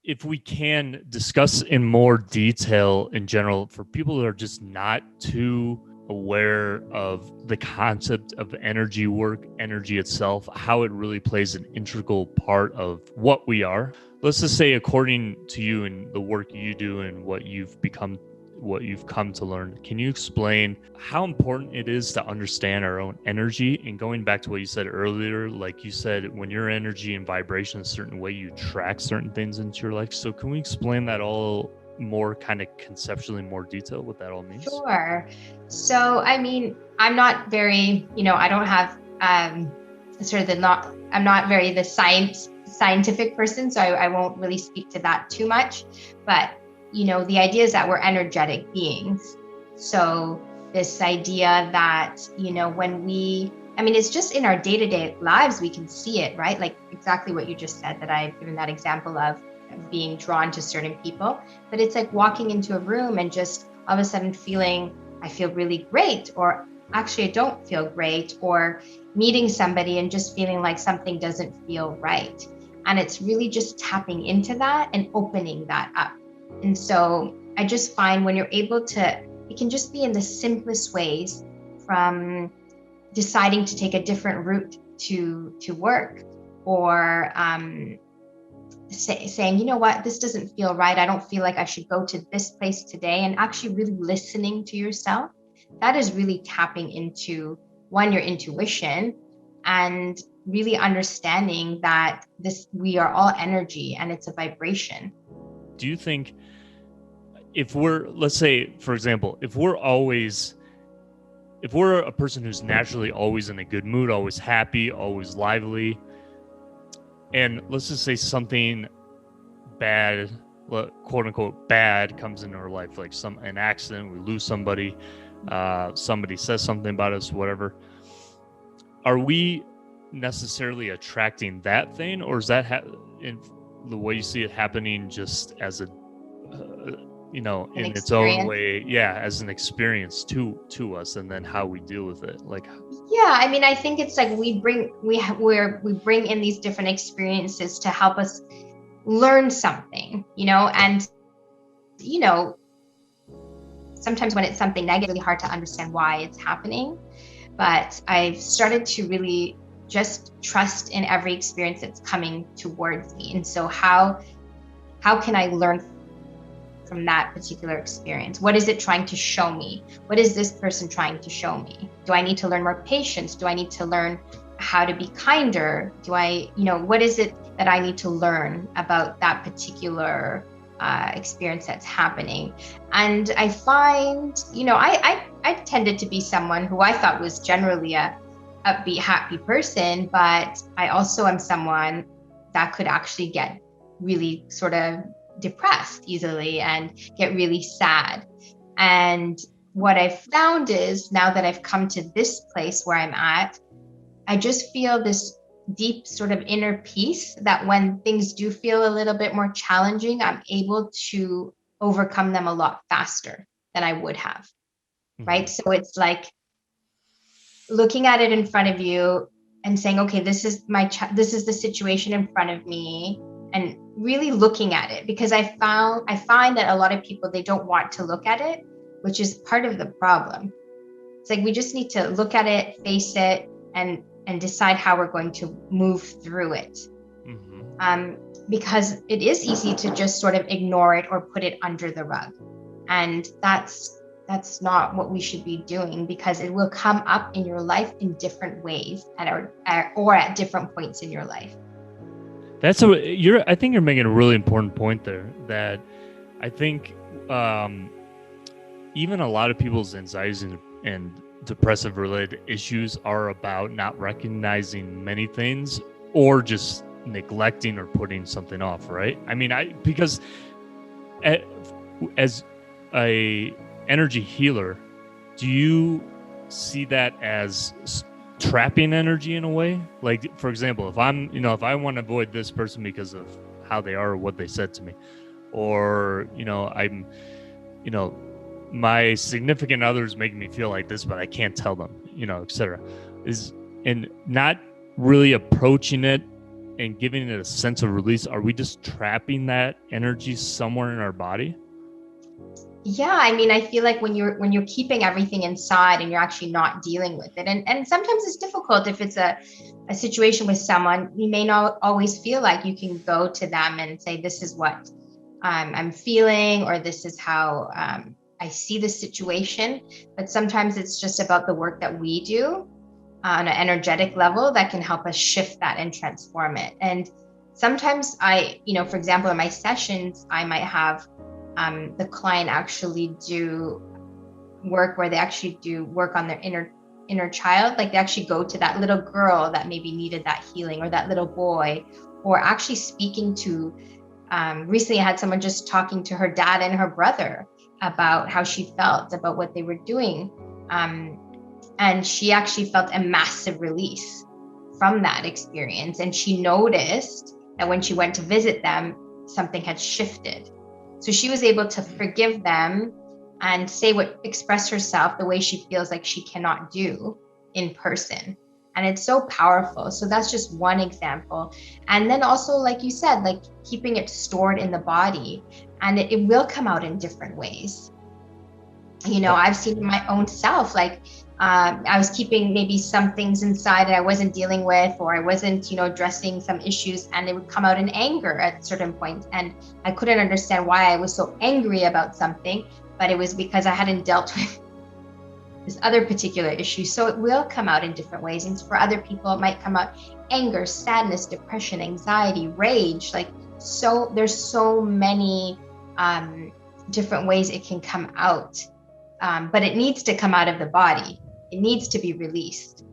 if we can discuss in more detail in general for people that are just not too aware of the concept of energy work, energy itself, how it really plays an integral part of what we are. Let's just say, according to you and the work you do and what you've come to learn, can you explain how important it is to understand our own energy? And going back to what you said earlier, like you said, when your energy and vibration is a certain way, you attract certain things into your life. So can we explain that all more kind of conceptually, more detail, what that all means? Sure. So, I mean, I'm not very, I don't have I'm not very the scientific person, so I won't really speak to that too much. But the idea is that we're energetic beings. So this idea that, it's just in our day-to-day lives, we can see it, right? Like exactly what you just said, that I've given that example of being drawn to certain people. But it's like walking into a room and just all of a sudden I feel really great, or actually I don't feel great, or meeting somebody and just feeling like something doesn't feel right. And it's really just tapping into that and opening that up. And so I just find when you're able to, it can just be in the simplest ways, from deciding to take a different route to work, or saying, you know what, this doesn't feel right. I don't feel like I should go to this place today, and actually really listening to yourself. That is really tapping into, one, your intuition, and really understanding that we are all energy and it's a vibration. Do you think let's say, for example, if we're a person who's naturally always in a good mood, always happy, always lively, and let's just say something bad, quote unquote bad, comes into our life, like an accident, we lose somebody, somebody says something about us, whatever, are we necessarily attracting that thing, or is that in the way you see it happening just as a in its own way, as an experience to us, and then how we deal with it? I think it's like we bring in these different experiences to help us learn something, and sometimes when it's something negative, it's really hard to understand why it's happening. But I've started to really just trust in every experience that's coming towards me. And so how can I learn from that particular experience? What is it trying to show me? What is this person trying to show me? Do I need to learn more patience? Do I need to learn how to be kinder? What is it that I need to learn about that particular experience that's happening? And I find, I tended to be someone who I thought was generally a upbeat, happy person, but I also am someone that could actually get really sort of depressed easily and get really sad. And what I've found is, now that I've come to this place where I'm at, I just feel this deep sort of inner peace that when things do feel a little bit more challenging, I'm able to overcome them a lot faster than I would have. Mm-hmm. Right? So it's like looking at it in front of you and saying, okay, this is the situation in front of me, and really looking at it, because I find that a lot of people, they don't want to look at it, which is part of the problem. It's like we just need to look at it, face it, and decide how we're going to move through it. Mm-hmm. Because it is easy to just sort of ignore it or put it under the rug. And that's not what we should be doing, because it will come up in your life in different ways or at different points in your life. I think you're making a really important point there, that I think even a lot of people's anxieties and depressive related issues are about not recognizing many things, or just neglecting or putting something off, right? I mean, because as a energy healer, do you see that as trapping energy in a way? Like, for example, if I want to avoid this person because of how they are or what they said to me, or my significant other is making me feel like this, but I can't tell them, etc. And not really approaching it and giving it a sense of release, are we just trapping that energy somewhere in our body? Yeah, I mean, I feel like when you're keeping everything inside and you're actually not dealing with it, and sometimes it's difficult if it's a situation with someone, you may not always feel like you can go to them and say, this is what I'm feeling, or this is how I see the situation. But sometimes it's just about the work that we do on an energetic level that can help us shift that and transform it. And sometimes for example, in my sessions, I might have the client actually do work where they actually do work on their inner child. Like they actually go to that little girl that maybe needed that healing, or that little boy, or actually speaking to, recently I had someone just talking to her dad and her brother about how she felt about what they were doing. And she actually felt a massive release from that experience. And she noticed that when she went to visit them, something had shifted. So she was able to forgive them and express herself the way she feels like she cannot do in person. And it's so powerful. So that's just one example. And then also, like you said, like keeping it stored in the body, and it will come out in different ways. I've seen my own self, like I was keeping maybe some things inside that I wasn't dealing with, or I wasn't, addressing some issues, and it would come out in anger at certain points. And I couldn't understand why I was so angry about something, but it was because I hadn't dealt with this other particular issue. So it will come out in different ways. And for other people, it might come out anger, sadness, depression, anxiety, rage. So there's so many different ways it can come out. But it needs to come out of the body. It needs to be released.